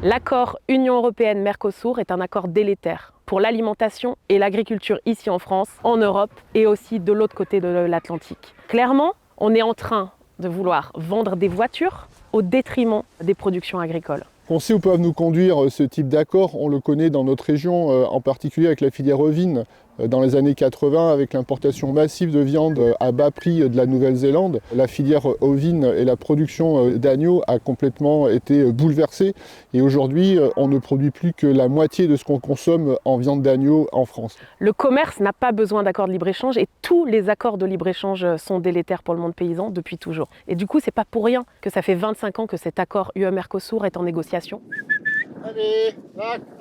L'accord Union européenne-Mercosur est un accord délétère pour l'alimentation et l'agriculture ici en France, en Europe et aussi de l'autre côté de l'Atlantique. Clairement, on est en train de vouloir vendre des voitures au détriment des productions agricoles. On sait où peuvent nous conduire ce type d'accord, on le connaît dans notre région, en particulier avec la filière ovine. Dans les années 80, avec l'importation massive de viande à bas prix de la Nouvelle-Zélande, la filière ovine et la production d'agneaux a complètement été bouleversée. Et aujourd'hui, on ne produit plus que la moitié de ce qu'on consomme en viande d'agneau en France. Le commerce n'a pas besoin d'accords de libre-échange et tous les accords de libre-échange sont délétères pour le monde paysan depuis toujours. Et du coup, c'est pas pour rien que ça fait 25 ans que cet accord UE-Mercosur est en négociation.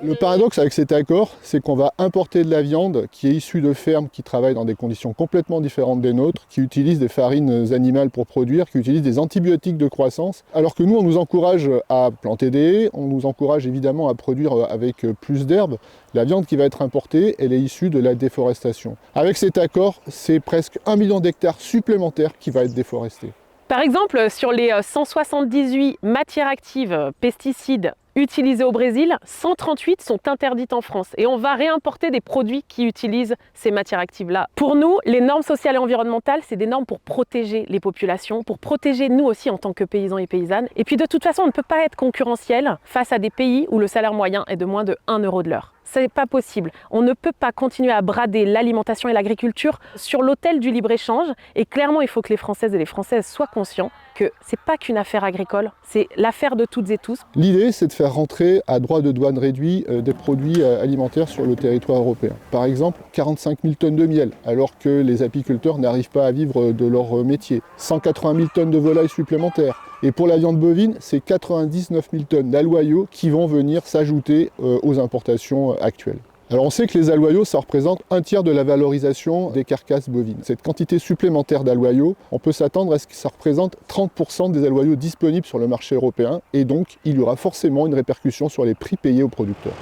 Le paradoxe avec cet accord, c'est qu'on va importer de la viande qui est issue de fermes qui travaillent dans des conditions complètement différentes des nôtres, qui utilisent des farines animales pour produire, qui utilisent des antibiotiques de croissance, alors que nous, on nous encourage à planter des haies, on nous encourage évidemment à produire avec plus d'herbes. La viande qui va être importée, elle est issue de la déforestation. Avec cet accord, c'est presque 1 million d'hectares supplémentaires qui va être déforesté. Par exemple, sur les 178 matières actives, pesticides, utilisées au Brésil, 138 sont interdites en France et on va réimporter des produits qui utilisent ces matières actives-là. Pour nous, les normes sociales et environnementales, c'est des normes pour protéger les populations, pour protéger nous aussi en tant que paysans et paysannes. Et puis de toute façon, on ne peut pas être concurrentiel face à des pays où le salaire moyen est de moins de 1 euro de l'heure. C'est pas possible. On ne peut pas continuer à brader l'alimentation et l'agriculture sur l'autel du libre-échange. Et clairement, il faut que les Françaises et les Françaises soient conscients que c'est pas qu'une affaire agricole, c'est l'affaire de toutes et tous. L'idée, c'est de faire rentrer à droit de douane réduit des produits alimentaires sur le territoire européen. Par exemple, 45 000 tonnes de miel, alors que les apiculteurs n'arrivent pas à vivre de leur métier. 180 000 tonnes de volailles supplémentaires. Et pour la viande bovine, c'est 99 000 tonnes d'aloyaux qui vont venir s'ajouter aux importations actuelles. Alors on sait que les aloyaux, ça représente 1/3 de la valorisation des carcasses bovines. Cette quantité supplémentaire d'aloyaux, on peut s'attendre à ce que ça représente 30% des aloyaux disponibles sur le marché européen, et donc il y aura forcément une répercussion sur les prix payés aux producteurs.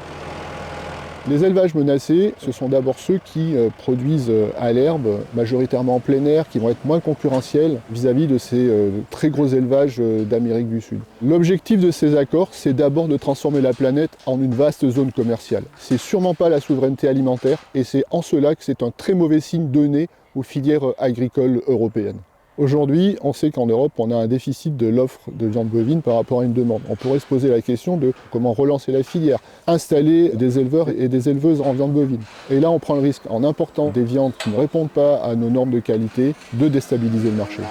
Les élevages menacés, ce sont d'abord ceux qui produisent à l'herbe, majoritairement en plein air, qui vont être moins concurrentiels vis-à-vis de ces très gros élevages d'Amérique du Sud. L'objectif de ces accords, c'est d'abord de transformer la planète en une vaste zone commerciale. C'est sûrement pas la souveraineté alimentaire, et c'est en cela que c'est un très mauvais signe donné aux filières agricoles européennes. Aujourd'hui, on sait qu'en Europe, on a un déficit de l'offre de viande bovine par rapport à une demande. On pourrait se poser la question de comment relancer la filière, installer des éleveurs et des éleveuses en viande bovine. Et là, on prend le risque, en important des viandes qui ne répondent pas à nos normes de qualité, de déstabiliser le marché.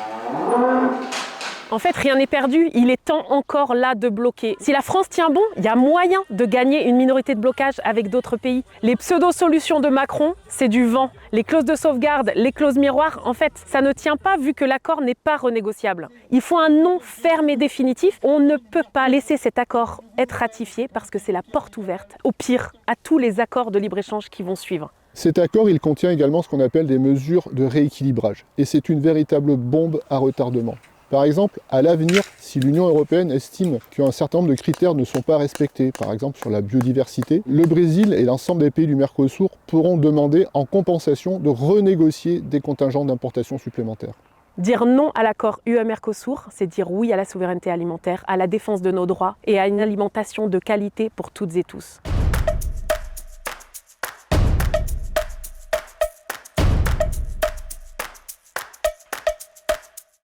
En fait, rien n'est perdu, il est temps encore là de bloquer. Si la France tient bon, il y a moyen de gagner une minorité de blocage avec d'autres pays. Les pseudo-solutions de Macron, c'est du vent. Les clauses de sauvegarde, les clauses miroirs, en fait, ça ne tient pas vu que l'accord n'est pas renégociable. Il faut un non ferme et définitif. On ne peut pas laisser cet accord être ratifié parce que c'est la porte ouverte, au pire, à tous les accords de libre-échange qui vont suivre. Cet accord, il contient également ce qu'on appelle des mesures de rééquilibrage. Et c'est une véritable bombe à retardement. Par exemple, à l'avenir, si l'Union européenne estime qu'un certain nombre de critères ne sont pas respectés, par exemple sur la biodiversité, le Brésil et l'ensemble des pays du Mercosur pourront demander en compensation de renégocier des contingents d'importation supplémentaires. Dire non à l'accord UE-Mercosur, c'est dire oui à la souveraineté alimentaire, à la défense de nos droits et à une alimentation de qualité pour toutes et tous.